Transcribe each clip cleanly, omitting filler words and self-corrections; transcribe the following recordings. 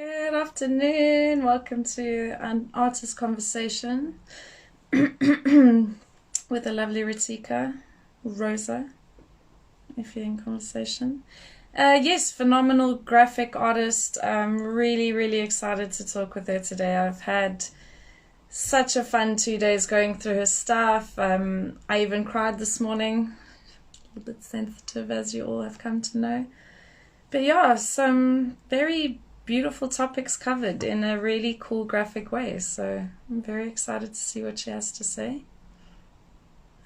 Good afternoon. Welcome to an artist conversation with the lovely RTiiiKA, Rosa, if you're in conversation. Yes, phenomenal graphic artist. I'm really, really excited to talk with her today. I've had such a fun 2 days going through her stuff. I even cried this morning. A little bit sensitive, as you all have come to know. But yeah, some very beautiful topics covered in a really cool graphic way. So I'm very excited to see what she has to say.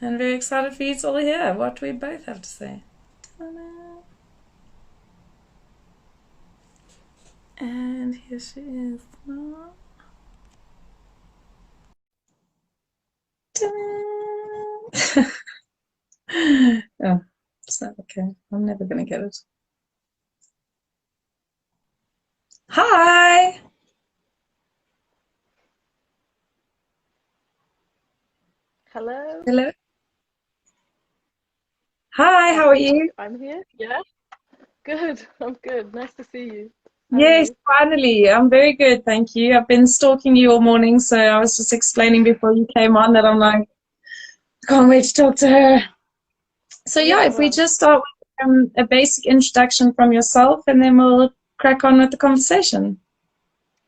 And very excited for you to all hear what we both have to say. Ta-da. And here she is. Oh, it's not okay. I'm never going to get it. Hi! Hello. Hello. Hi, I how are think you? I'm here. Yeah. Good. I'm good. Nice to see you. How are Yes, you? finally. I'm very good, thank you. I've been stalking you all morning, so I was just explaining before you came on that I'm like, can't wait to talk to her. So yeah, Yeah, if we well, just start with a basic introduction from yourself, and then we'll crack on with the conversation.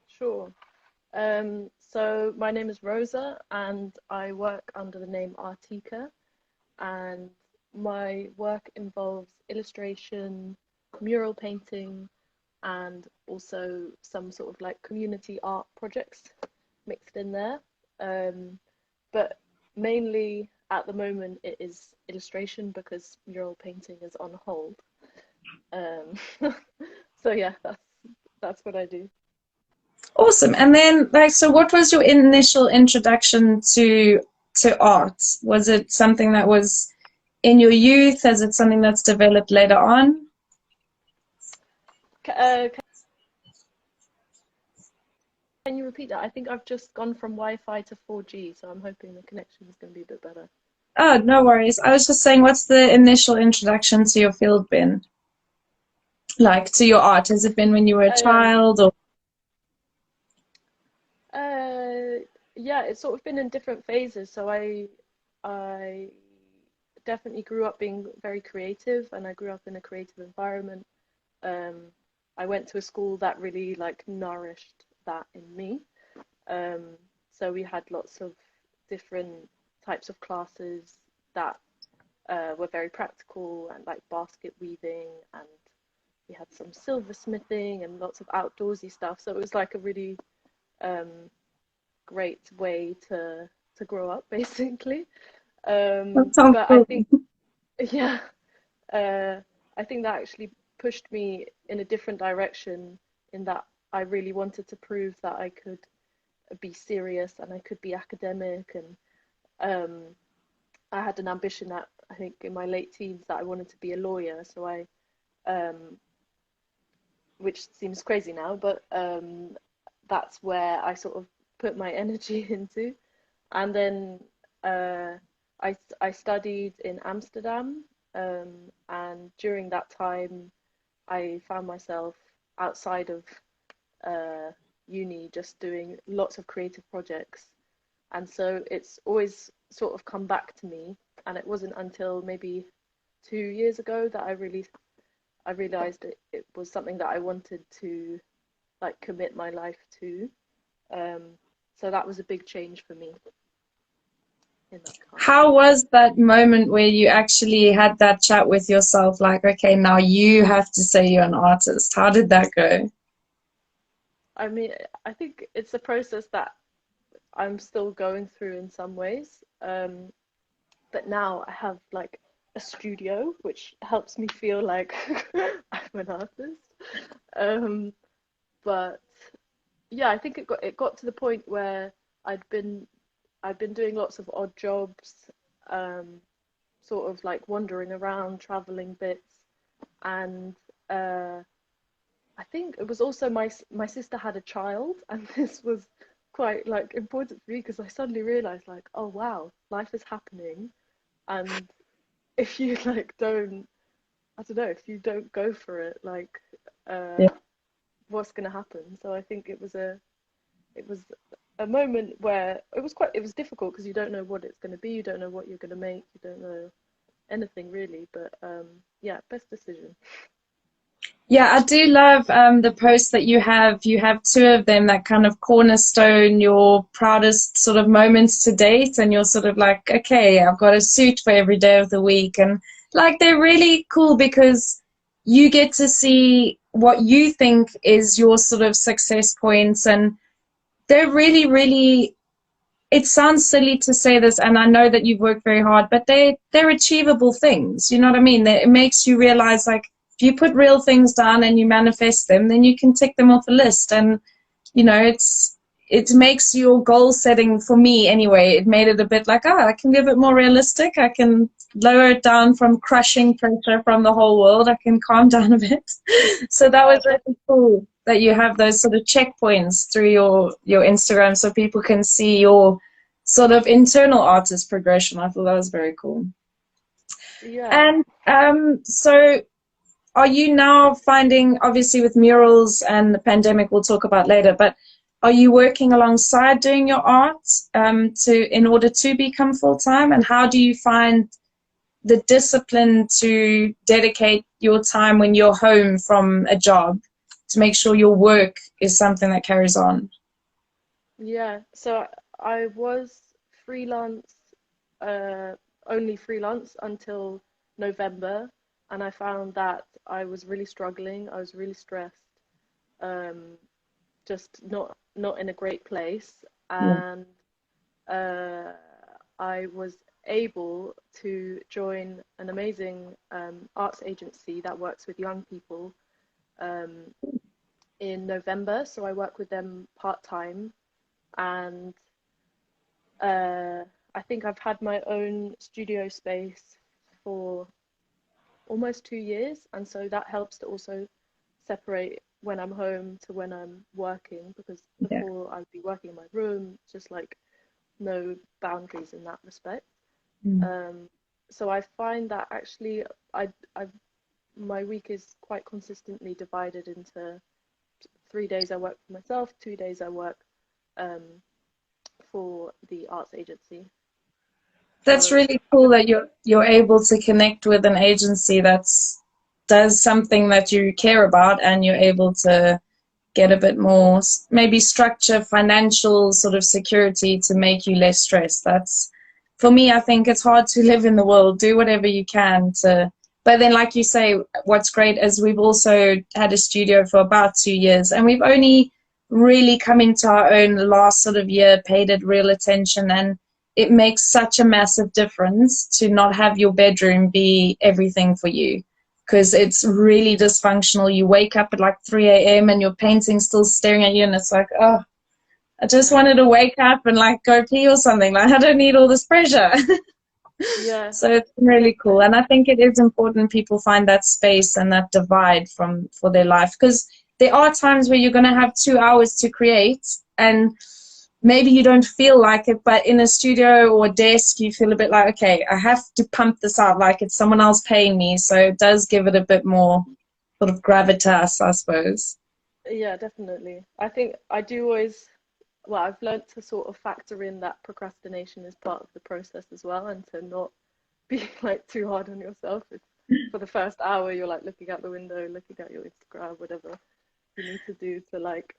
sure. So my name is Rosa and I work under the name RTiiiKA, and my work involves illustration, mural painting, and also some sort of like community art projects mixed in there. But mainly at the moment it is illustration because mural painting is on hold. Um, so yeah, that's what I do. Awesome. And then, like, so what was your initial introduction to art? Was it something that was in your youth? Is it something that's developed later on? Uh, can you repeat that? I think I've just gone from Wi-Fi to 4G, so I'm hoping the connection is going to be a bit better. Oh, no worries. I was just saying, what's the initial introduction to your field been? Like to your art? Has it been when you were a Um, child or? uh, yeah, it's sort of been in different phases. I definitely grew up being very creative, and I grew up in a creative environment. Um, I went to a school that really like nourished that in me. Um, so we had lots of different types of classes that were very practical and like basket weaving, and we had some silversmithing and lots of outdoorsy stuff. So it was like a really um, great way to grow up, basically. That sounds But I cool. think, yeah, uh, I think that actually pushed me in a different direction in that I really wanted to prove that I could be serious and I could be academic, and um, I had an ambition that I think in my late teens that I wanted to be a lawyer. So um, which seems crazy now, but that's where I sort of put my energy into. And then uh, I studied in Amsterdam, and during that time, I found myself outside of uh, uni just doing lots of creative projects. And so it's always sort of come back to me. And it wasn't until maybe 2 years ago that I realized it was something that I wanted to like commit my life to. Um, so that was a big change for me in that time. How was that moment where you actually had that chat with yourself, like, okay, now you have to say you're an artist? How did that go? I mean, I think it's a process that I'm still going through in some ways. But now I have like a studio, which helps me feel like I'm an artist. Um, but yeah, I think it got to the point where I'd been I'd been doing lots of odd jobs, um, sort of like wandering around, traveling bits, and I think it was also my sister had a child, and this was quite like important for me because I suddenly realized like, oh wow, life is happening, and if you like don't, I don't know, if you don't go for it, like uh, Yeah. what's going to happen. So I think it was a moment where it was difficult because you don't know what it's going to be, you don't know what you're going to make, you don't know anything really. But yeah, best decision. Yeah, I do love the posts that you have. You have two of them that kind of cornerstone your proudest sort of moments to date, and you're sort of like, okay, I've got a suit for every day of the week, and like they're really cool because you get to see what you think is your sort of success points, and they're really, really. It sounds silly to say this, and I know that you've worked very hard, but they're achievable things. You know what I mean? It makes you realize, like, if you put real things down and you manifest them, then you can tick them off a list. And you know, it makes your goal setting, for me anyway, it made it a bit like, I can be a bit more realistic. I can lower it down from crushing pressure from the whole world. I can calm down a bit. So that was really cool that you have those sort of checkpoints through your Instagram so people can see your sort of internal artist progression. I thought that was very cool. Yeah. And so are you now finding, obviously with murals and the pandemic we'll talk about later, but are you working alongside doing your art in order to become full-time? And how do you find the discipline to dedicate your time when you're home from a job to make sure your work is something that carries on? Yeah, so I was freelance, only freelance until November, and I found that I was really struggling. I was really stressed, just not in a great place, Yeah. and I was able to join an amazing arts agency that works with young people in November. So I work with them part-time, and I think I've had my own studio space for almost 2 years, and so that helps to also separate when I'm home to when I'm working, because Yeah. before I'd be working in my room, just like no boundaries in that respect. Mm. So I find that actually I my week is quite consistently divided into 3 days I work for myself, 2 days I work for the arts agency. That's So really cool that you're able to connect with an agency that's does something that you care about, and you're able to get a bit more maybe structure, financial sort of security to make you less stressed. That's, for me, I think it's hard to live in the world, do whatever you can to, but then like you say, what's great is we've also had a studio for about 2 years, and we've only really come into our own the last sort of year, paid it real attention, and it makes such a massive difference to not have your bedroom be everything for you, because it's really dysfunctional. You wake up at like 3 a.m. and your painting's still staring at you, and it's like, oh, I just yeah, wanted to wake up and like go pee or something. Like, I don't need all this pressure. yeah, So it's really cool. And I think it is important people find that space and that divide for their life, because there are times where you're going to have 2 hours to create, and maybe you don't feel like it, but in a studio or a desk, you feel a bit like, okay, I have to pump this out like it's someone else paying me. So it does give it a bit more sort of gravitas, I suppose. yeah, definitely. I think I do always, well, I've learned to sort of factor in that procrastination is part of the process as well, and to not be like too hard on yourself. It's, for the first hour, you're like looking out the window, looking at your Instagram, whatever you need to do to like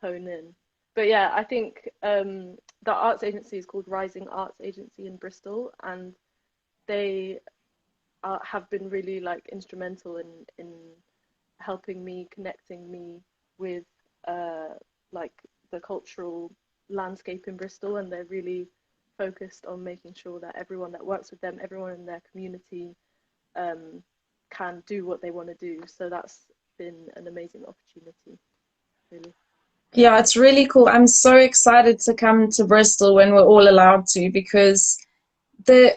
hone in. But yeah, I think the arts agency is called Rising Arts Agency in Bristol, and they have been really like instrumental in helping me, connecting me with like the cultural landscape in Bristol, and they're really focused on making sure that everyone that works with them, everyone in their community, can do what they want to do. So that's been an amazing opportunity, really. Yeah, it's really cool. I'm so excited to come to Bristol when we're all allowed to, because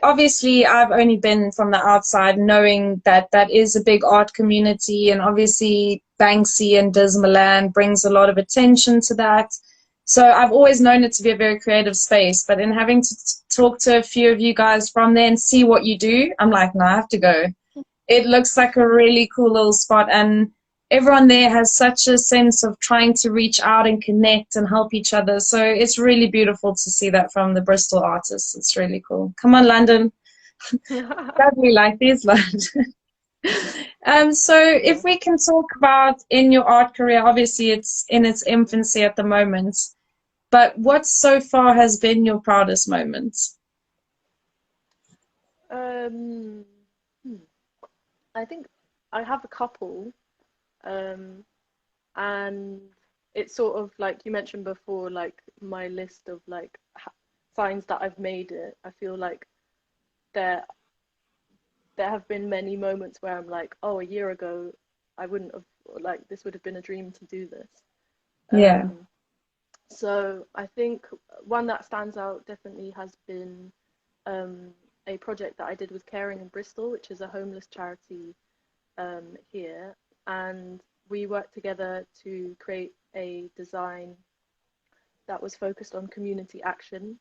obviously I've only been from the outside, knowing that that is a big art community, and obviously Banksy and Dismaland brings a lot of attention to that. So I've always known it to be a very creative space, but in having to talk to a few of you guys from there and see what you do, I'm like, no, I have to go. It looks like a really cool little spot, and everyone there has such a sense of trying to reach out and connect and help each other. So it's really beautiful to see that from the Bristol artists. It's really cool. Come on, London. Lovely like these, London. So if we can talk about in your art career, obviously it's in its infancy at the moment, but what so far has been your proudest moment? I think I have a couple, and it's sort of like you mentioned before, like my list of like signs that I've made it. I feel like there have been many moments where I'm like, oh, a year ago I wouldn't have, like, this would have been a dream to do this. Yeah. So I think one that stands out definitely has been a project that I did with Caring in Bristol, which is a homeless charity here, and we worked together to create a design that was focused on community action,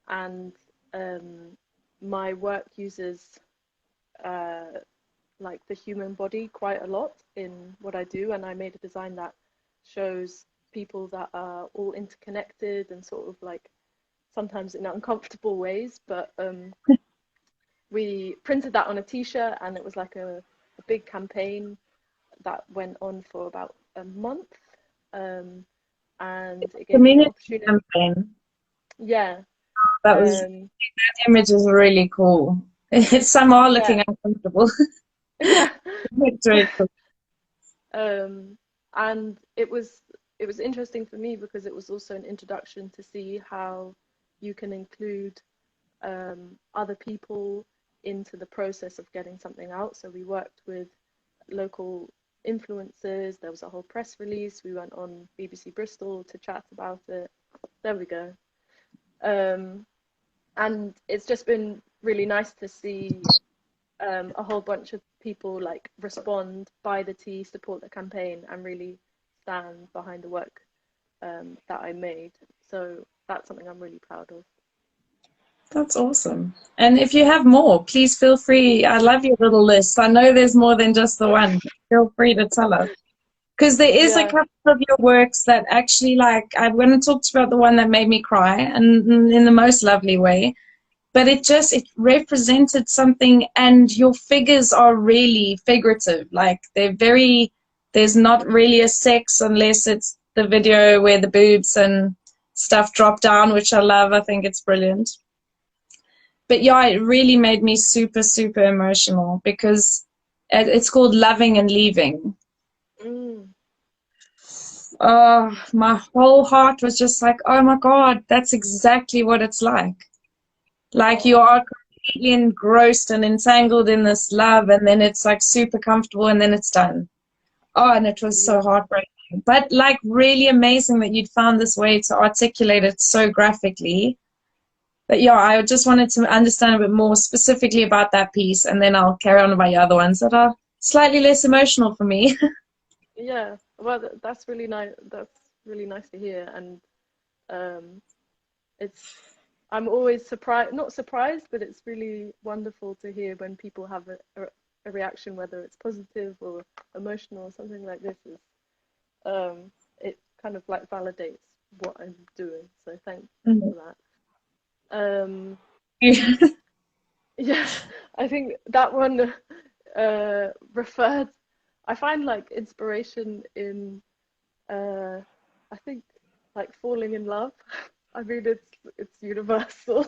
and my work uses like the human body quite a lot in what I do, and I made a design that shows people that are all interconnected and sort of like sometimes in uncomfortable ways, but we printed that on a t-shirt, and it was like a big campaign that went on for about a month, and it gave me the opportunity. Campaign. Yeah, that image is really cool. Some are looking uncomfortable. Yeah. It's really cool. And it was interesting for me because it was also an introduction to see how you can include other people into the process of getting something out. So we worked with local influencers. There was a whole press release. We went on BBC Bristol to chat about it. There we go. And it's just been really nice to see a whole bunch of people like respond, buy the tea, support the campaign, and really stand behind the work that I made. So that's something I'm really proud of. That's awesome. And if you have more, please feel free. I love your little list. I know there's more than just the one. Feel free to tell us. Because there is a couple of your works that actually, like, I'm going to talk about the one that made me cry, and in the most lovely way. But it represented something, and your figures are really figurative. Like, there's not really a sex unless it's the video where the boobs and stuff drop down, which I love. I think it's brilliant. But yeah, it really made me super, super emotional because it's called Loving and Leaving. Oh, my whole heart was just like, oh my God, that's exactly what it's like. Like you are completely engrossed and entangled in this love, and then it's like super comfortable, and then it's done. Oh, and it was so heartbreaking. But like really amazing that you'd found this way to articulate it so graphically. But yeah, I just wanted to understand a bit more specifically about that piece, and then I'll carry on about your other ones that are slightly less emotional for me. Yeah, well, that's really nice. That's really nice to hear, and I'm always not surprised, but it's really wonderful to hear when people have a reaction, whether it's positive or emotional or something like this. It kind of like validates what I'm doing. So thanks for that. Yeah, I think that one I find like inspiration in I think like falling in love. I mean, it's universal,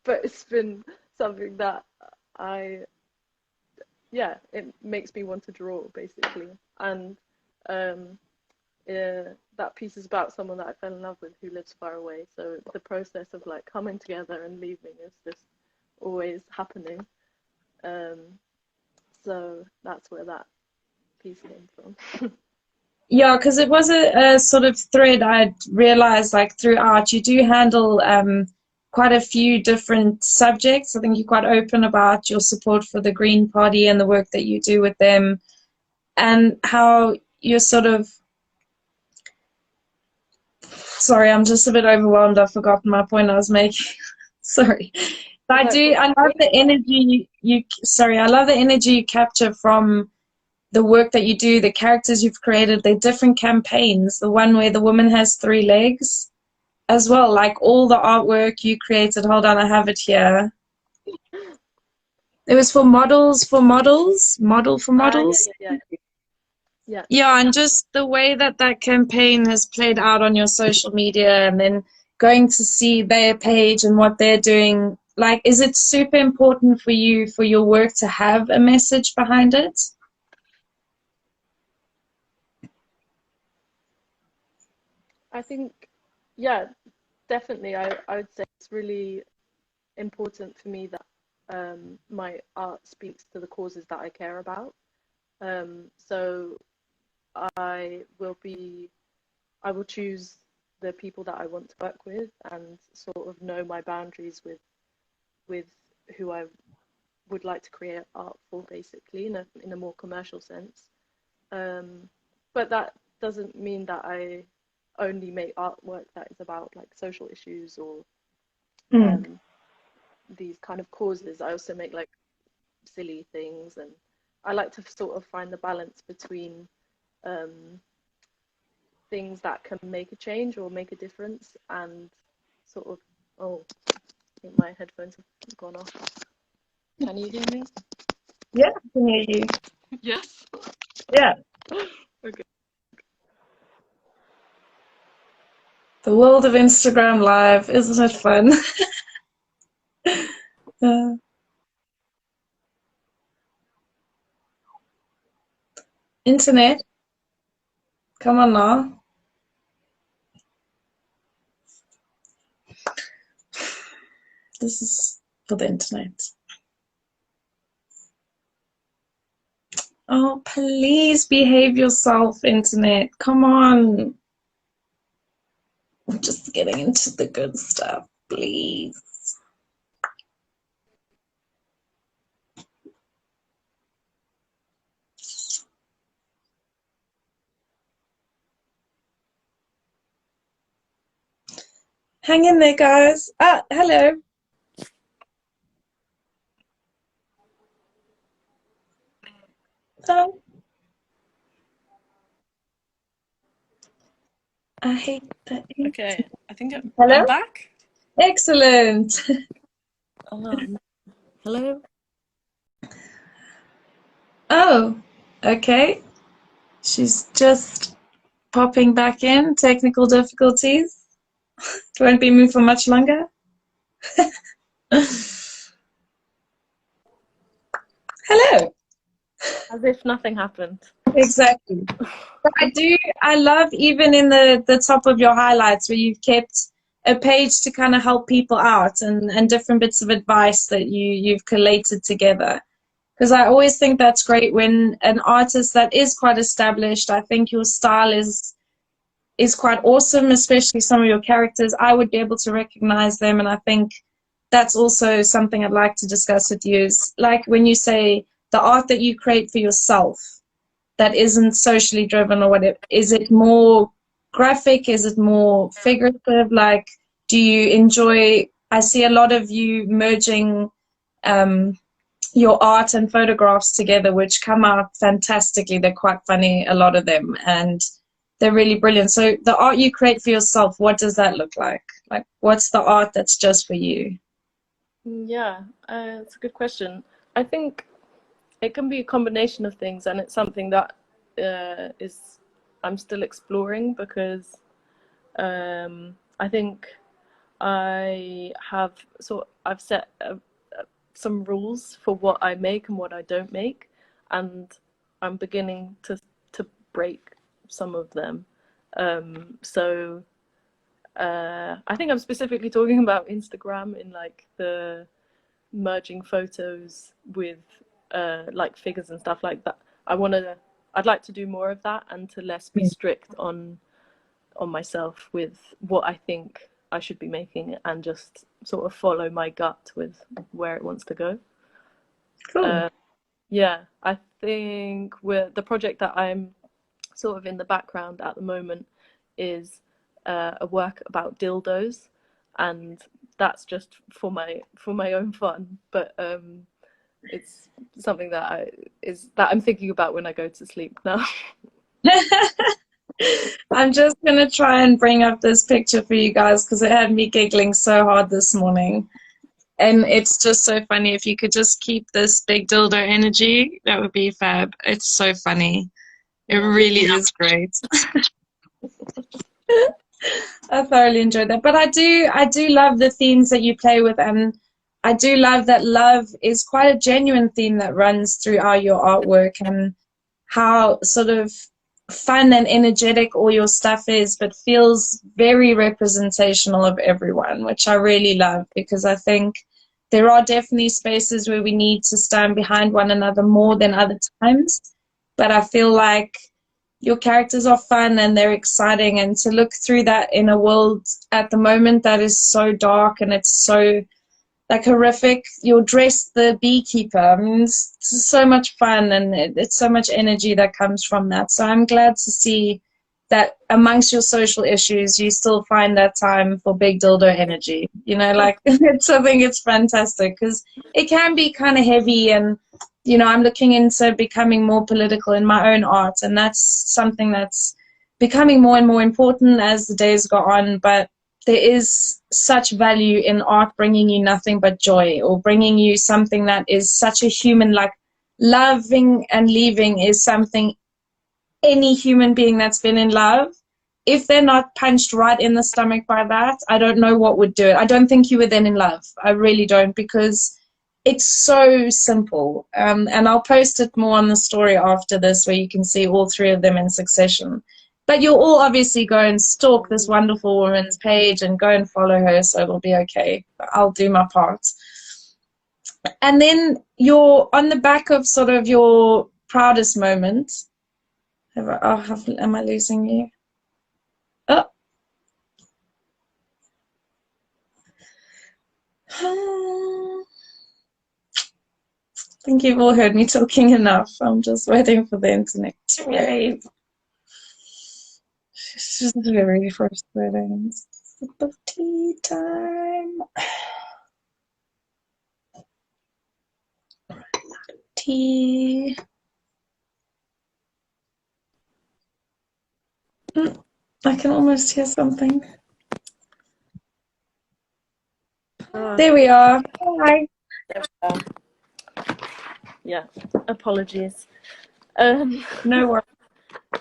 but it's been something that it makes me want to draw basically. And that piece is about someone that I fell in love with who lives far away. So the process of like coming together and leaving is just always happening. So that's where that piece came from. Yeah, because it was a sort of thread I'd realized like throughout. You do handle quite a few different subjects. I think you're quite open about your support for the Green Party and the work that you do with them, and how you're sort of, sorry, I'm just a bit overwhelmed. I've forgotten my point I was making. Sorry. But I love the energy I love the energy you capture from the work that you do, the characters you've created, they're different campaigns. The one where the woman has 3 legs as well, like all the artwork you created. Hold on, I have it here. It was for models, model for models. Yeah, and just the way that that campaign has played out on your social media, and then going to see their page and what they're doing. Like, is it super important for you, for your work, to have a message behind it? I think, yeah, definitely. I would say it's really important for me that my art speaks to the causes that I care about. So I will choose the people that I want to work with, and sort of know my boundaries with who I would like to create art for, basically, in a more commercial sense. But that doesn't mean that I only make artwork that is about like social issues or these kind of causes. I also make like silly things, and I like to sort of find the balance between things that can make a change or make a difference, and sort of, oh, I think my headphones have gone off. Can you hear me? Yeah, I can hear you. Yes. Yeah. Okay. The world of Instagram Live, isn't it fun? Internet, come on now. This is for the internet. Oh, please behave yourself, internet. Come on. I'm just getting into the good stuff, please. Hang in there, guys. Ah, hello. Oh. I hate that. Okay, I think Hello? I'm back. Excellent. Hello. Oh, okay. She's just popping back in. Technical difficulties. It won't be me for much longer. Hello. As if nothing happened. Exactly. But I love even in the top of your highlights where you've kept a page to kind of help people out, and different bits of advice that you've collated together. Because I always think that's great when an artist that is quite established, I think your style is quite awesome, especially some of your characters. I would be able to recognize them, and I think that's also something I'd like to discuss with you, is like when you say the art that you create for yourself that isn't socially driven, or whatever, is it more graphic, is it more figurative? Like, do you enjoy, I see a lot of you merging your art and photographs together, which come out fantastically. They're quite funny, a lot of them, and they're really brilliant. So the art you create for yourself, what does that look like? Like, what's the art that's just for you? Yeah, it's a good question. I think it can be a combination of things, and it's something that I'm still exploring, because I think I've set some rules for what I make and what I don't make, and I'm beginning to break some of them. So I think I'm specifically talking about Instagram, in like the merging photos with like figures and stuff like that. I'd like to do more of that, and to less be strict on myself with what I think I should be making, and just sort of follow my gut with where it wants to go. Cool. Yeah, I think the project that I'm sort of in the background at the moment is a work about dildos, and that's just for my own fun, but it's something that that I'm thinking about when I go to sleep now. I'm just going to try and bring up this picture for you guys because it had me giggling so hard this morning. And it's just so funny. If you could just keep this big dildo energy, that would be fab. It's so funny. It really is great. I thoroughly enjoyed that. But I do love the themes that you play with, and I do love that love is quite a genuine theme that runs throughout your artwork, and how sort of fun and energetic all your stuff is, but feels very representational of everyone, which I really love, because I think there are definitely spaces where we need to stand behind one another more than other times. But I feel like your characters are fun and they're exciting, and to look through that in a world at the moment that is so dark and it's so like horrific. You're dressed the beekeeper. I mean, it's so much fun, and it's so much energy that comes from that. So I'm glad to see that amongst your social issues, you still find that time for big dildo energy. You know, like it's, I think it's fantastic because it can be kind of heavy, and you know, I'm looking into becoming more political in my own art, and that's something that's becoming more and more important as the days go on. But there is such value in art bringing you nothing but joy, or bringing you something that is such a human, like loving and leaving is something any human being that's been in love, if they're not punched right in the stomach by that, I don't know what would do it. I don't think you were then in love. I really don't, because it's so simple. And I'll post it more on the story after this, where you can see all three of them in succession. But you'll all obviously go and stalk this wonderful woman's page and go and follow her, so it'll be okay. I'll do my part. And then you're on the back of sort of your proudest moment. Am I losing you? Oh. I think you've all heard me talking enough. I'm just waiting for the internet to behave. It's just very frustrating. Sip of tea time. Tea. I can almost hear something. There we are. Hi. There we are. Yeah, apologies. No worries.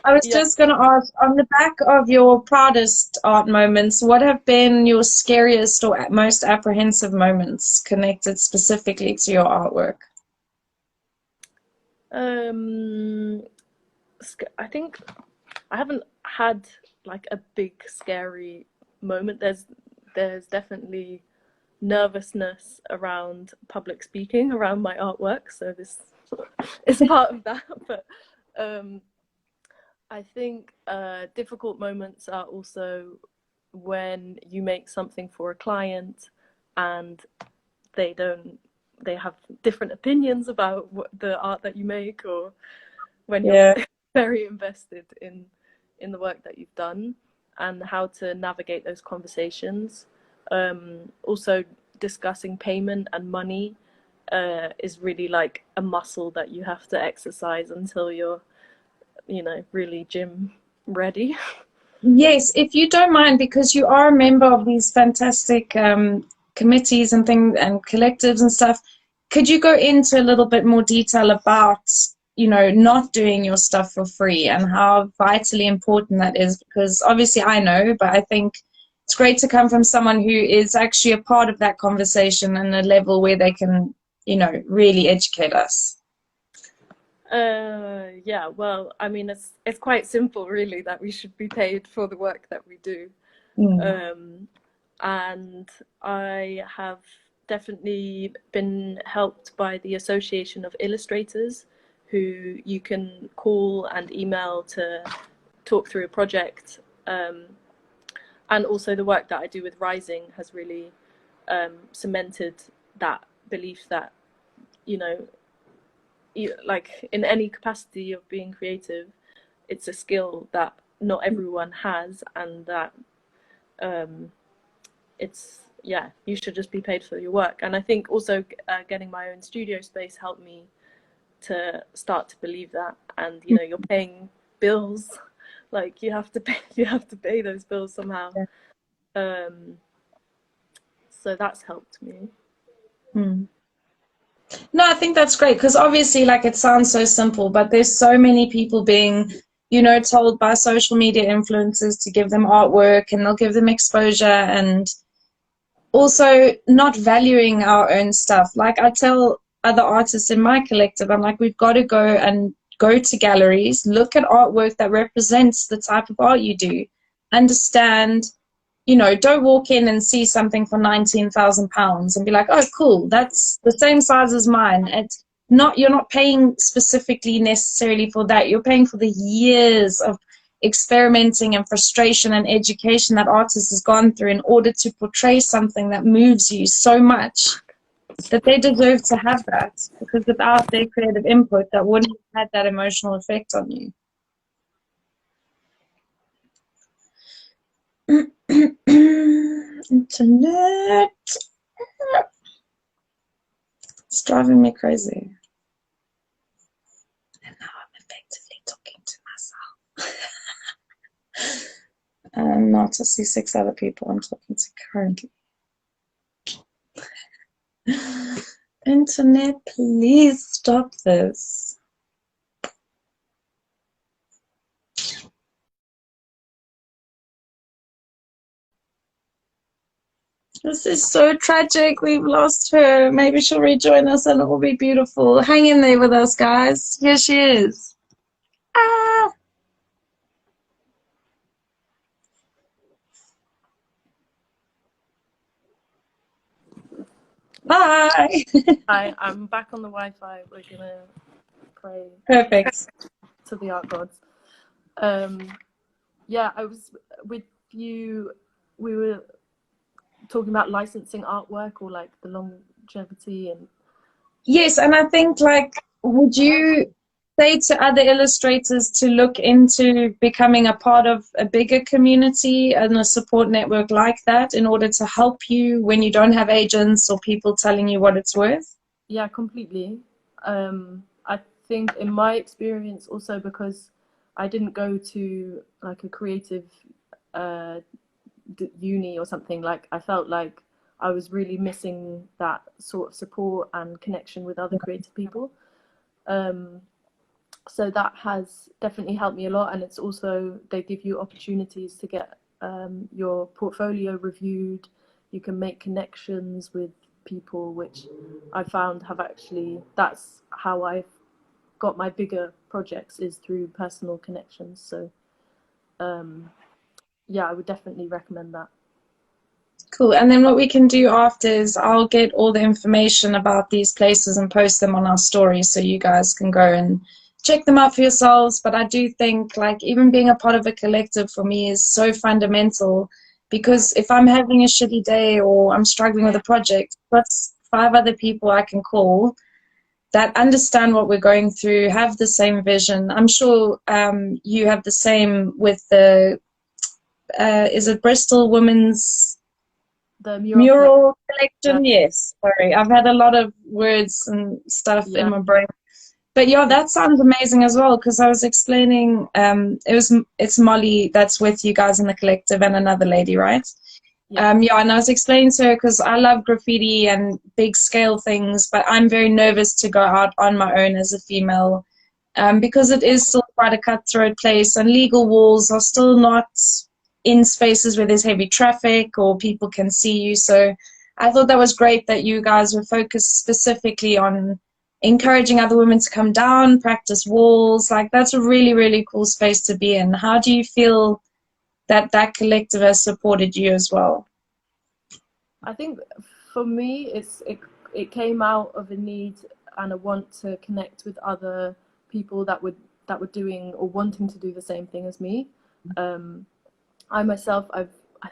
I was just going to ask, on the back of your proudest art moments, what have been your scariest or most apprehensive moments connected specifically to your artwork? I think I haven't had like a big scary moment. There's definitely nervousness around public speaking around my artwork, so this is part of that. But I think difficult moments are also when you make something for a client and they have different opinions about the art that you make, or when you're very invested in the work that you've done, and how to navigate those conversations. Also, discussing payment and money is really like a muscle that you have to exercise until you're, you know, really gym ready. Yes, if you don't mind, because you are a member of these fantastic committees and things and collectives and stuff, could you go into a little bit more detail about, you know, not doing your stuff for free and how vitally important that is? Because obviously I know, but I think it's great to come from someone who is actually a part of that conversation and a level where they can, you know, really educate us. Yeah, well, I mean, it's quite simple, really, that we should be paid for the work that we do. And I have definitely been helped by the Association of Illustrators, who you can call and email to talk through a project. And also the work that I do with Rising has really cemented that belief that, you know, like in any capacity of being creative, it's a skill that not everyone has, and that you should just be paid for your work. And I think also getting my own studio space helped me to start to believe that. And you know, you're paying bills, like you have to pay those bills somehow. So that's helped me. No, I think that's great, because obviously, like, it sounds so simple, but there's so many people being, you know, told by social media influencers to give them artwork, and they'll give them exposure, and also not valuing our own stuff. Like, I tell other artists in my collective, I'm like, we've got to go to galleries, look at artwork that represents the type of art you do, understand. You know, don't walk in and see something for £19,000 and be like, oh, cool, that's the same size as mine. It's not, you're not paying specifically necessarily for that. You're paying for the years of experimenting and frustration and education that artist has gone through in order to portray something that moves you so much that they deserve to have that, because without their creative input, that wouldn't have had that emotional effect on you. Internet. It's driving me crazy. And now I'm effectively talking to myself. And not to see 6 other people I'm talking to currently. Internet, please stop this. This is so tragic. We've lost her. Maybe she'll rejoin us and it will be beautiful. Hang in there with us, guys. Here she is. Ah! Hi. Hi, I'm back on the Wi-Fi. We're gonna pray. Perfect. To the art gods. Yeah, I was with you. We were talking about licensing artwork, or like the longevity and. Yes, and I think, like, would you say to other illustrators to look into becoming a part of a bigger community and a support network like that in order to help you when you don't have agents or people telling you what it's worth? Yeah, completely. I think in my experience also, because I didn't go to like a creative uni or something, like I felt like I was really missing that sort of support and connection with other creative people. So that has definitely helped me a lot, and it's also, they give you opportunities to get your portfolio reviewed. You can make connections with people, which I found have actually, that's how I've got my bigger projects, is through personal connections. So yeah, I would definitely recommend that. Cool. And then what we can do after is I'll get all the information about these places and post them on our stories so you guys can go and check them out for yourselves. But I do think, like, even being a part of a collective for me is so fundamental, because if I'm having a shitty day or I'm struggling with a project, that's 5 other people I can call that understand what we're going through, have the same vision. I'm sure you have the same with the, is it Bristol Women's The Mural Collection? Yeah. Yes, sorry, I've had a lot of words and stuff in my brain. But yeah, that sounds amazing as well, because I was explaining, it's Molly that's with you guys in the collective and another lady, right? Yeah, and I was explaining to her, because I love graffiti and big scale things, but I'm very nervous to go out on my own as a female, because it is still quite a cutthroat place, and legal walls are still not in spaces where there's heavy traffic or people can see you. So I thought that was great that you guys were focused specifically on encouraging other women to come down, practice walls. Like, that's a really, really cool space to be in. How do you feel that that collective has supported you as well? I think for me, it came out of a need and a want to connect with other people that were doing or wanting to do the same thing as me. I myself, I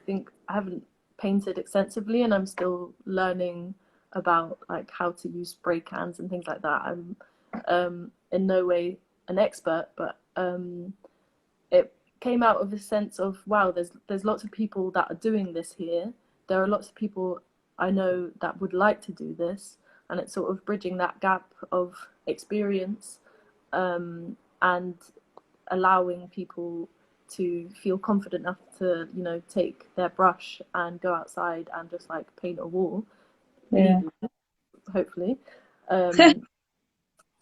think I haven't painted extensively, and I'm still learning about like how to use spray cans and things like that. I'm in no way an expert, but it came out of a sense of, wow, there's lots of people that are doing this here. There are lots of people I know that would like to do this, and it's sort of bridging that gap of experience, and allowing people to feel confident enough to, you know, take their brush and go outside and just like paint a wall, legally, hopefully. So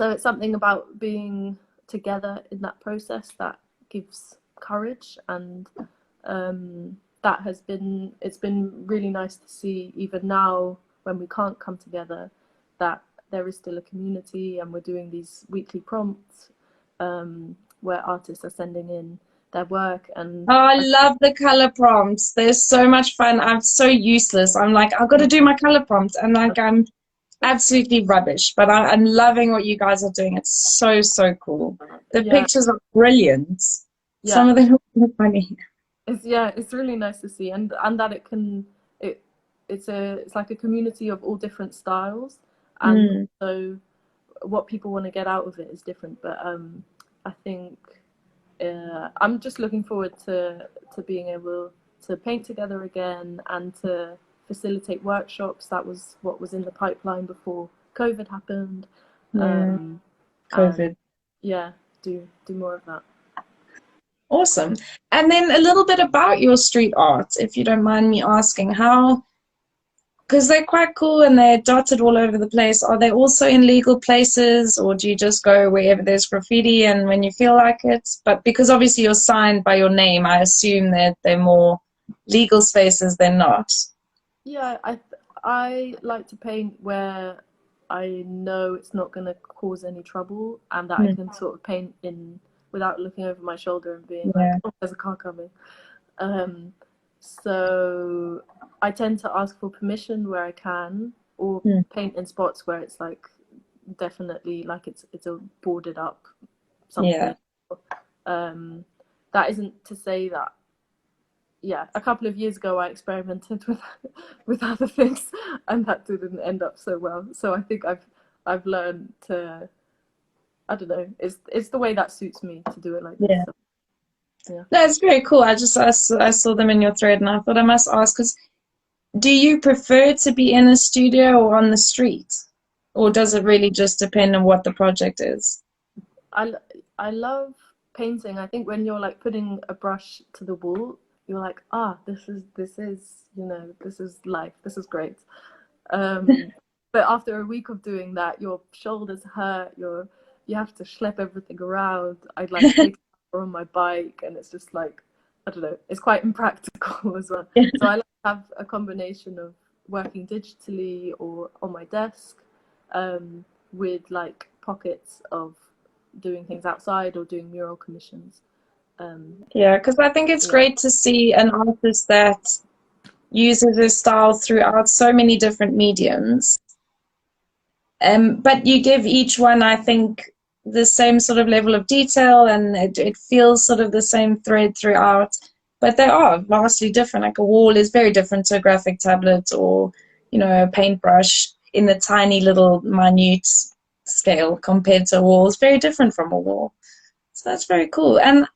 it's something about being together in that process that gives courage, and it's been really nice to see, even now when we can't come together, that there is still a community, and we're doing these weekly prompts where artists are sending in their work. And oh, I love the color prompts. They're so much fun. I'm so useless. I'm like, I've got to do my color prompt, and like I'm absolutely rubbish, but I'm loving what you guys are doing. It's so, so cool. The pictures are brilliant. Some of them are funny. It's really nice to see, and that it's like a community of all different styles, and so what people want to get out of it is different. But I think I'm just looking forward to being able to paint together again and to facilitate workshops. That was what was in the pipeline before COVID happened. COVID. And, do more of that. Awesome. And then a little bit about your street art, if you don't mind me asking. How, because they're quite cool and they're dotted all over the place. Are they also in legal places, or do you just go wherever there's graffiti and when you feel like it? But because obviously you're signed by your name, I assume that they're more legal spaces than not. Yeah, I like to paint where I know it's not going to cause any trouble, and that I can sort of paint in without looking over my shoulder and being like, oh, there's a car coming. So I tend to ask for permission where I can, or paint in spots where it's like definitely like it's a boarded up something. That isn't to say that, a couple of years ago I experimented with other things, and that didn't end up so well. So I think I've learned to, I don't know, it's the way that suits me to do it like this. So, no, it's very cool. I saw them in your thread, and I thought I must ask, because do you prefer to be in a studio or on the street, or does it really just depend on what the project is? I love painting. I think when you're like putting a brush to the wall, you're like, this is you know, this is life, this is great. But after a week of doing that, your shoulders hurt, you have to schlep everything around. I'd like take it on my bike, and it's just like, I don't know, it's quite impractical as well. So I like to have a combination of working digitally or on my desk, with like pockets of doing things outside or doing mural commissions. Because I think it's great to see an artist that uses his style throughout so many different mediums. But you give each one, I think, the same sort of level of detail, and it feels sort of the same thread throughout. But they are vastly different. Like a wall is very different to a graphic tablet or, you know, a paintbrush in the tiny little minute scale compared to a wall. It's very different from a wall. So that's very cool. And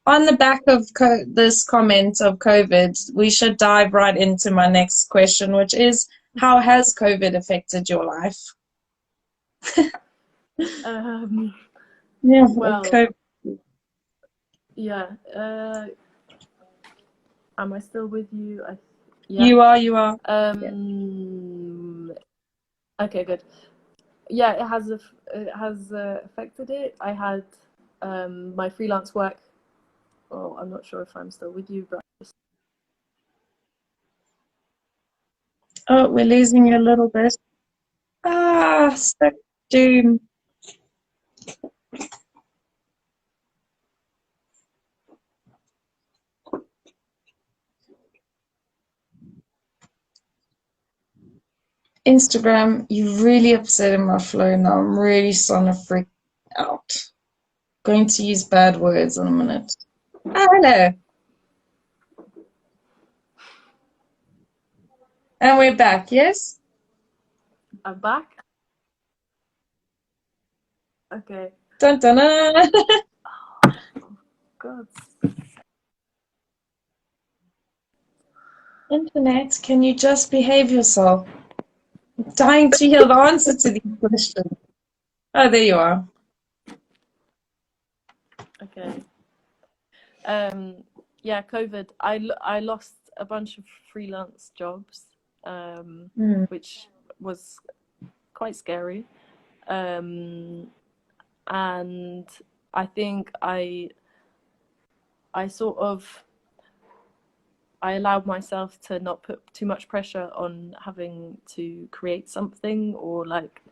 on the back of this comment of COVID, we should dive right into my next question, which is, how has COVID affected your life? Well, COVID. Am I still with you? You are. Okay, good. Yeah, it has affected it. I had my freelance work. Oh, I'm not sure if I'm still with you, but oh, we're losing you a little bit. So doom. Instagram, you're really upsetting my flow now. I'm really starting to freak out. Going to use bad words in a minute. Hello. And we're back, yes? I'm back. Okay. Dun dun dun. Oh, God. Internet, can you just behave yourself? dying to hear the answer to these questions. Oh, there you are. Okay. Yeah, COVID. I lost a bunch of freelance jobs, which was quite scary. And I think I sort of allowed myself to not put too much pressure on having to create something or like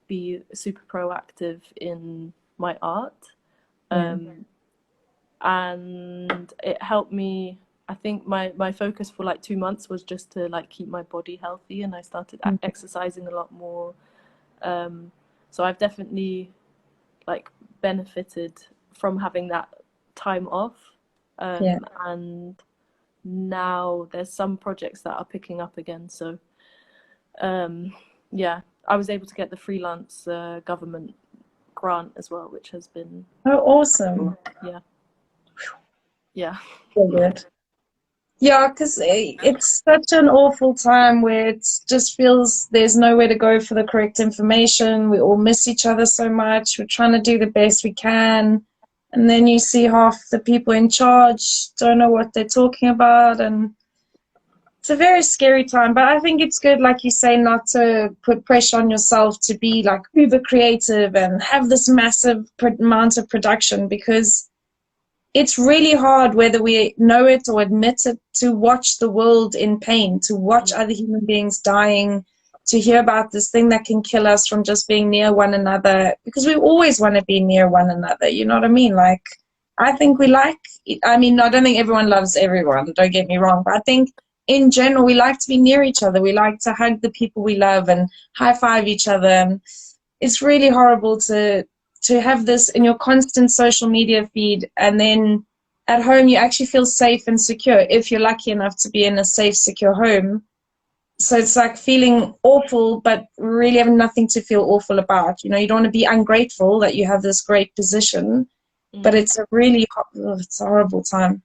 be super proactive in my art. And it helped me. I think my focus for like 2 months was just to like keep my body healthy, and I started exercising a lot more. So I've definitely like benefited from having that time off. And now there's some projects that are picking up again. So yeah, I was able to get the freelance government grant as well, which has been awesome. Yeah. So good. Yeah, because it's such an awful time where it just feels there's nowhere to go for the correct information. We all miss each other so much. We're trying to do the best we can. And then you see half the people in charge don't know what they're talking about. And it's a very scary time. But I think it's good, like you say, not to put pressure on yourself to be like uber creative and have this massive amount of production, because it's really hard, whether we know it or admit it, to watch the world in pain, to watch other human beings dying, to hear about this thing that can kill us from just being near one another, because we always want to be near one another. You know what I mean? Like, I think we like, I mean, I don't think everyone loves everyone, don't get me wrong, but I think in general, we like to be near each other. We like to hug the people we love and high five each other. And it's really horrible to have this in your constant social media feed, and then at home you actually feel safe and secure if you're lucky enough to be in a safe, secure home. So it's like feeling awful, but really having nothing to feel awful about. You know, you don't want to be ungrateful that you have this great position, but it's a really it's a horrible time.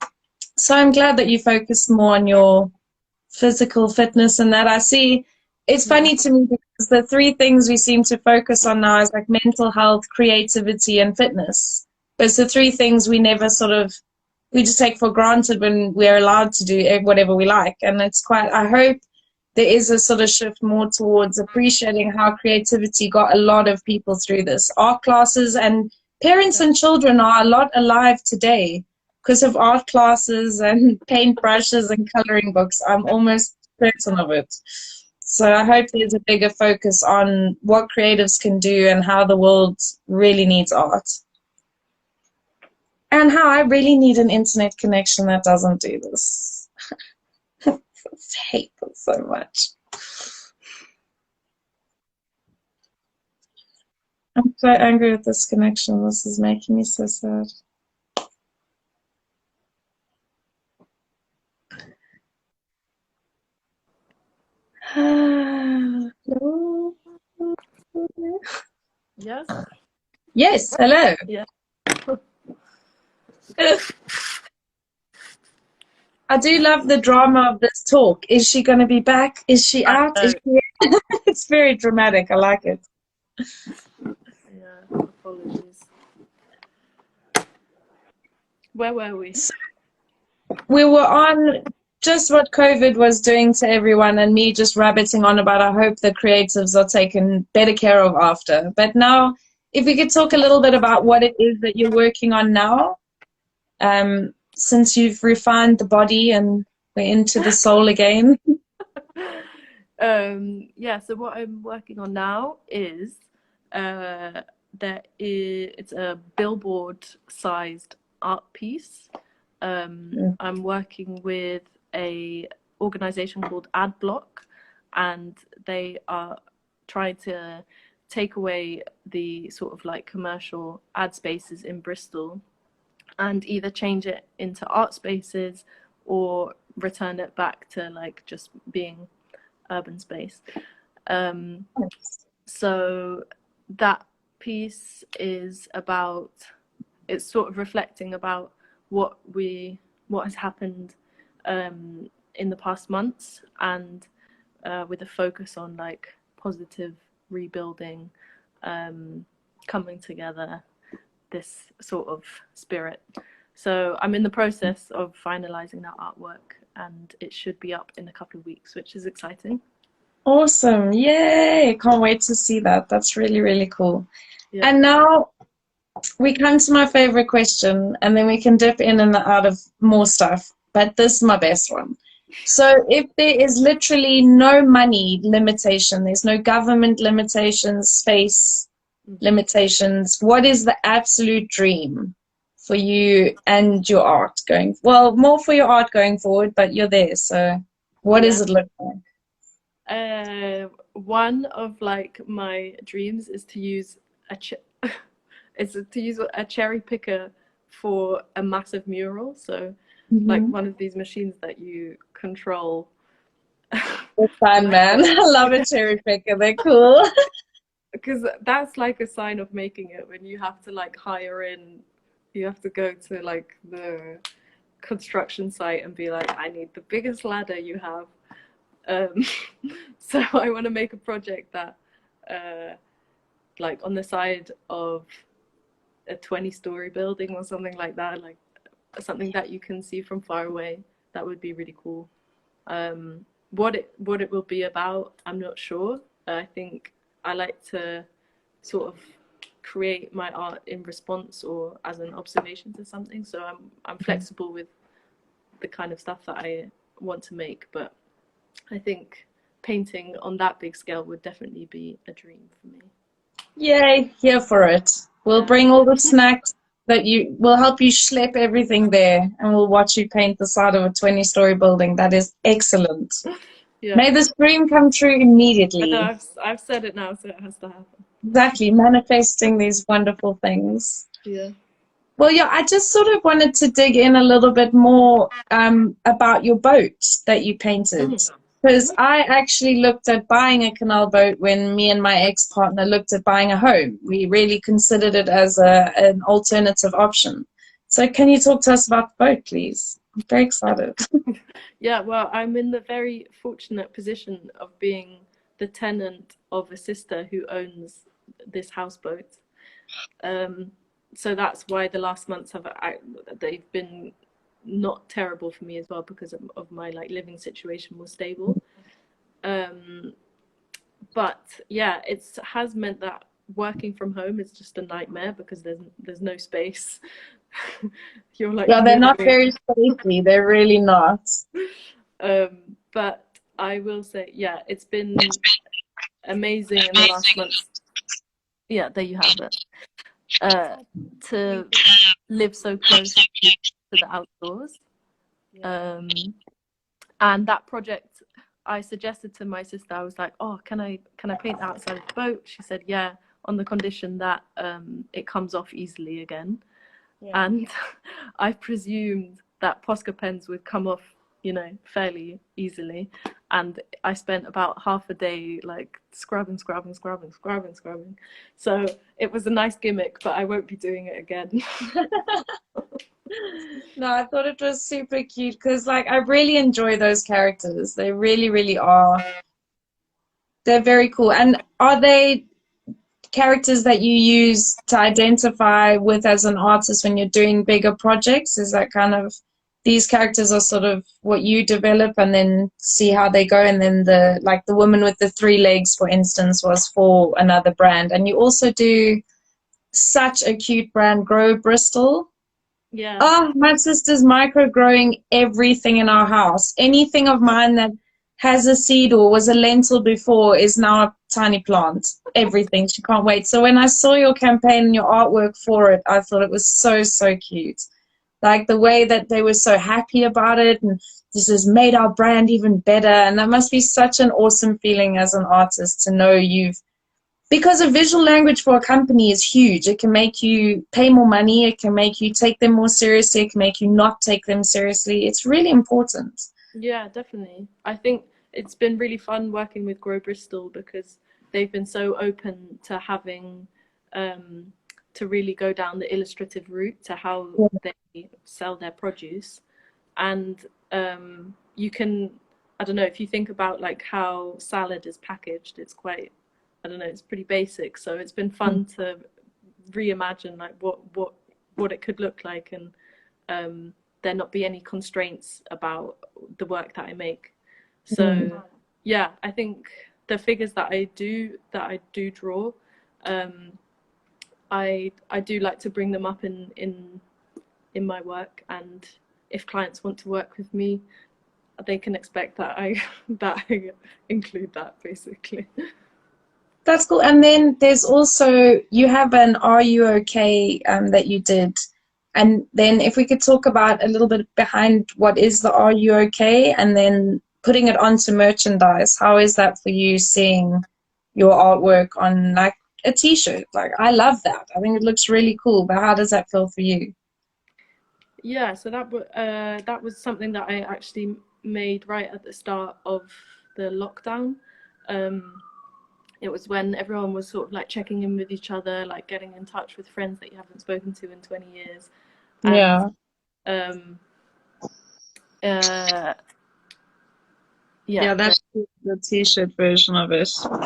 So I'm glad that you focus more on your physical fitness and that. I see it's funny to me because the three things we seem to focus on now is like mental health, creativity, and fitness. But it's the three things we never we just take for granted when we're allowed to do whatever we like. And it's quite, I hope there is a sort of shift more towards appreciating how creativity got a lot of people through this. Art classes and parents and children are a lot alive today because of art classes and paintbrushes and coloring books. I'm almost certain of it. So I hope there's a bigger focus on what creatives can do and how the world really needs art. And how I really need an internet connection that doesn't do this. I hate this so much. I'm so angry with this connection. This is making me so sad. Hello? Yes. Yes, hello. Yeah. I do love the drama of this talk. Is she going to be back? Is she out? Is she... It's very dramatic. I like it. Yeah, apologies. Where were we? We were on just what COVID was doing to everyone, and me just rabbiting on about I hope the creatives are taken better care of after. But now, if we could talk a little bit about what it is that you're working on now, since you've refined the body and we're into the soul again. Yeah, so what I'm working on now is it's a billboard-sized art piece. I'm working with a organization called Adblock, and they are trying to take away the sort of like commercial ad spaces in Bristol and either change it into art spaces or return it back to like just being urban space. So that piece is about, it's sort of reflecting about what has happened in the past months, and with a focus on like positive rebuilding, coming together, this sort of spirit. So I'm in the process of finalizing that artwork, and it should be up in a couple of weeks, which is exciting. Awesome. Yay. Can't wait to see that. That's really, really cool. Yeah. And now we come to my favorite question, and then we can dip in and out of more stuff. But this is my best one. So if there is literally no money limitation, there's no government limitations, space limitations, what is the absolute dream for you and your art going, well, more for your art going forward, but you're there, so what does it look like? One of like my dreams is to use a cherry picker for a massive mural. So like one of these machines that you control. It's fun, man. I love a cherry picker. They're cool. Because that's like a sign of making it, when you have to like you have to go to like the construction site and be like, I need the biggest ladder you have. So I want to make a project that like on the side of a 20-story building or something like that, like something that you can see from far away. That would be really cool. What it will be about, I'm not sure. I think I like to sort of create my art in response or as an observation to something. So I'm flexible with the kind of stuff that I want to make, but I think painting on that big scale would definitely be a dream for me. Yay, here for it. We'll bring all the snacks will help you schlep everything there, and we'll watch you paint the side of a 20-story building. That is excellent. Yeah. May this dream come true immediately. No, I've said it now, so it has to happen. Exactly, manifesting these wonderful things. Yeah. Well, yeah, I just sort of wanted to dig in a little bit more about your boat that you painted. Because I actually looked at buying a canal boat when me and my ex-partner looked at buying a home. We really considered it as an alternative option. So can you talk to us about the boat, please? I'm very excited. Yeah, well, I'm in the very fortunate position of being the tenant of a sister who owns this houseboat. So that's why the last months they've been not terrible for me as well, because of my like living situation was stable. But yeah, it has meant that working from home is just a nightmare because there's no space. You're like, yeah, they're not very spacey. They're really not. But I will say, yeah, it's been amazing in the last months. Yeah, there you have it. To live so close to the outdoors. And that project, I suggested to my sister, I was like, oh, can I paint outside of the boat? She said, yeah, on the condition that it comes off easily again. Yeah. And I presumed that Posca pens would come off, fairly easily. And I spent about half a day like scrubbing. So it was a nice gimmick, but I won't be doing it again. No, I thought it was super cute because like I really enjoy those characters. They really, really are. They're very cool. And are they characters that you use to identify with as an artist when you're doing bigger projects? Is that kind of, these characters are sort of what you develop and then see how they go? And then the woman with the 3 legs, for instance, was for another brand. And you also do such a cute brand, Grow Bristol. Yeah. Oh, my sister's micro growing everything in our house. Anything of mine that has a seed or was a lentil before is now a tiny plant. Everything. She can't wait. So when I saw your campaign and your artwork for it, I thought it was so, so cute. Like the way that they were so happy about it, and this has made our brand even better. And that must be such an awesome feeling as an artist to know because a visual language for a company is huge. It can make you pay more money. It can make you take them more seriously. It can make you not take them seriously. It's really important. Yeah, definitely. I think it's been really fun working with Grow Bristol because they've been so open to having, to really go down the illustrative route to how they sell their produce. And you can I don't know, if you think about like how salad is packaged, it's quite, I don't know, it's pretty basic. So it's been fun to reimagine like what it could look like, and there not be any constraints about the work that I make. So yeah, I think the figures that I do draw, I do like to bring them up in my work, and if clients want to work with me, they can expect that I include that, basically. That's cool. And then there's also, you have an Are You Okay that you did. And then if we could talk about a little bit behind what is the Are You Okay, and then putting it onto merchandise. How is that for you, seeing your artwork on like a t-shirt? Like, I love that. I think it looks really cool, but how does that feel for you? Yeah, so that was something that I actually made right at the start of the lockdown. It was when everyone was sort of like checking in with each other, like getting in touch with friends that you haven't spoken to in 20 years. And Yeah. yeah, Yeah, that's the t-shirt version of it. Sorry.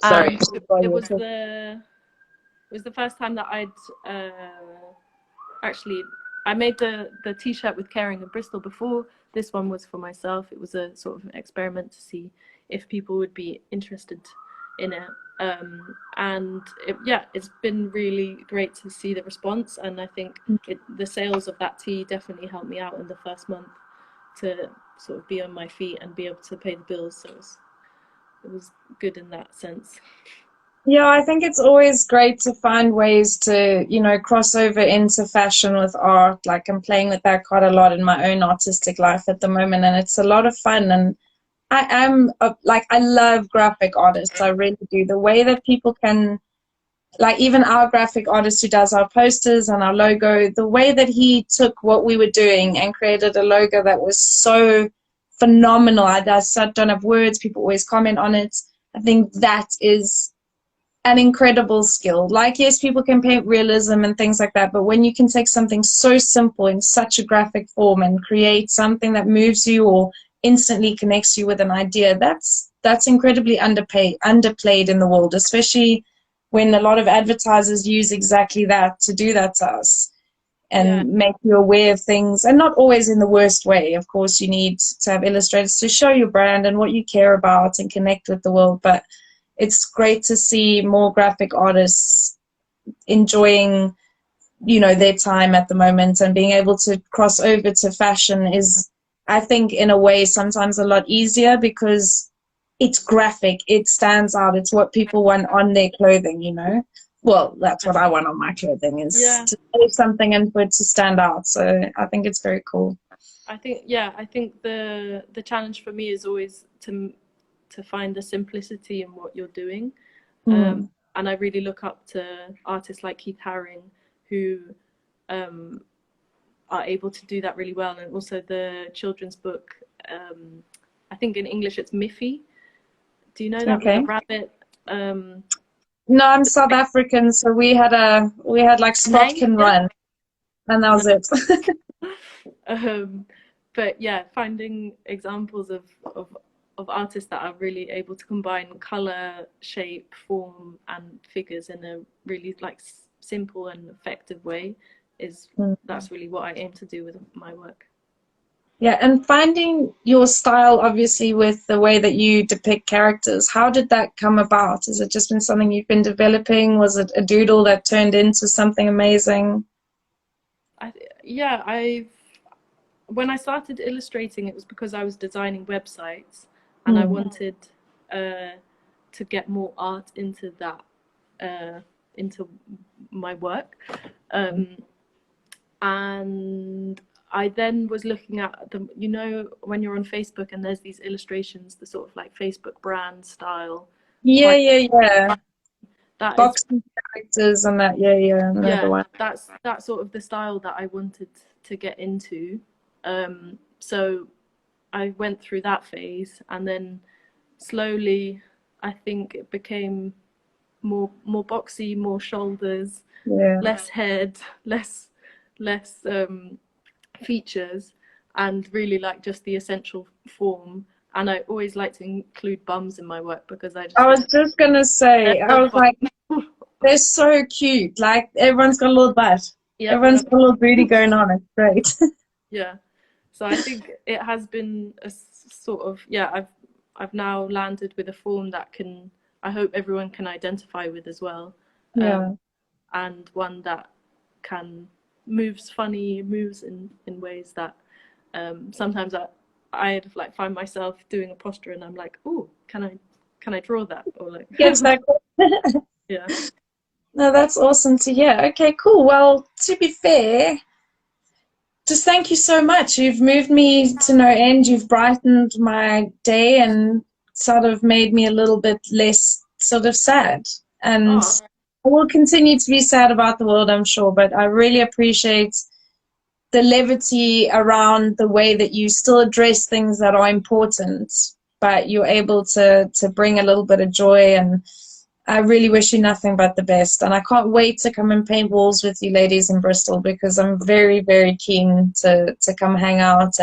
and it was the first time that I'd actually, I made the t-shirt with Caring in Bristol before. This one was for myself. It was a sort of an experiment to see if people would be interested in it. And it's been really great to see the response. And I think the sales of that tee definitely helped me out in the first month to sort of be on my feet and be able to pay the bills. So it was good in that sense. Yeah, I think it's always great to find ways to, cross over into fashion with art. Like, I'm playing with that quite a lot in my own artistic life at the moment, and it's a lot of fun. And I love graphic artists. I really do. The way that people can, like even our graphic artist who does our posters and our logo, the way that he took what we were doing and created a logo that was so phenomenal. I don't have words. People always comment on it. I think that is an incredible skill. Like, yes, people can paint realism and things like that, but when you can take something so simple in such a graphic form and create something that moves you or instantly connects you with an idea, that's incredibly underplayed in the world, especially when a lot of advertisers use exactly that to do that to us and make you aware of things, and not always in the worst way. Of course, you need to have illustrators to show your brand and what you care about and connect with the world, but it's great to see more graphic artists enjoying, their time at the moment, and being able to cross over to fashion is, I think, in a way, sometimes a lot easier because it's graphic, it stands out, it's what people want on their clothing. Well, that's what I want on my clothing, is to say something and for it to stand out. So I think it's very cool. I think the challenge for me is always to find the simplicity in what you're doing. And I really look up to artists like Keith Haring, who are able to do that really well. And also the children's book, I think in English it's Miffy. Do you know that, with a rabbit? No, I'm South African, so we had like Spot Can Run, and that was it. But yeah, finding examples of artists that are really able to combine color, shape, form, and figures in a really like simple and effective way that's really what I aim to do with my work. Yeah, and finding your style, obviously, with the way that you depict characters, how did that come about? Has it just been something you've been developing? Was it a doodle that turned into something amazing? When I started illustrating, it was because I was designing websites, and I wanted to get more art into that, into my work. And I then was looking at them, when you're on Facebook and there's these illustrations, the sort of like Facebook brand style. Yeah. That boxing characters and that, that's sort of the style that I wanted to get into. So I went through that phase, and then slowly I think it became more boxy, more shoulders, less head, less features, and really like just the essential form. And I always like to include bums in my work because I just I was just gonna say, they're I so was fun. like, they're so cute. Like everyone's got a little butt. Yep, Everyone's yep. got a little booty going on. It's great. Yeah. So I think it has been a sort of, yeah, I've now landed with a form that I hope everyone can identify with as well. Yeah. And one that moves in ways that sometimes I'd like find myself doing a posture and I'm like, oh, can I draw that? Or like, Gets that. yeah. No, that's awesome to hear. Okay, cool. Well, to be fair, just thank you so much. You've moved me to no end. You've brightened my day and sort of made me a little bit less sort of sad. And Oh, I will continue to be sad about the world, I'm sure, but I really appreciate the levity around the way that you still address things that are important, but you're able to bring a little bit of joy. And I really wish you nothing but the best. And I can't wait to come and paint walls with you ladies in Bristol, because I'm very, very keen to come hang out.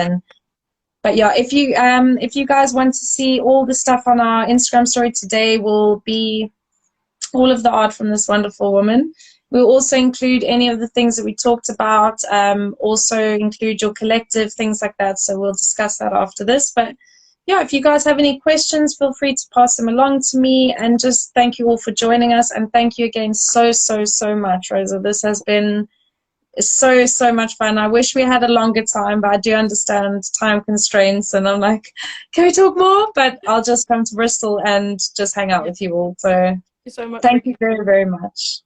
But yeah, if you guys want to see all the stuff on our Instagram story today, will be all of the art from this wonderful woman. We'll also include any of the things that we talked about, also include your collective, things like that. So we'll discuss that after this. But yeah, if you guys have any questions, feel free to pass them along to me. And just thank you all for joining us. And thank you again so, so, so much, Rosa. This has been so, so much fun. I wish we had a longer time, but I do understand time constraints. And I'm like, can we talk more? But I'll just come to Bristol and just hang out with you all. So thank you so much, thank Ricky. you very, very much.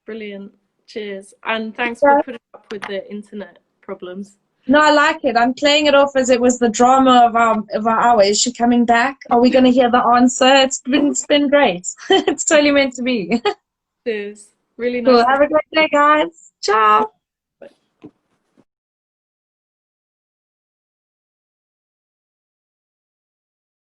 Brilliant. Cheers. And thanks for putting up with the internet problems. No, I like it. I'm playing it off as it was the drama of our hour. Is she coming back? Are we going to hear the answer? It's been great. It's totally meant to be. Cheers. Really Cool. nice. Have a great day, guys. Ciao.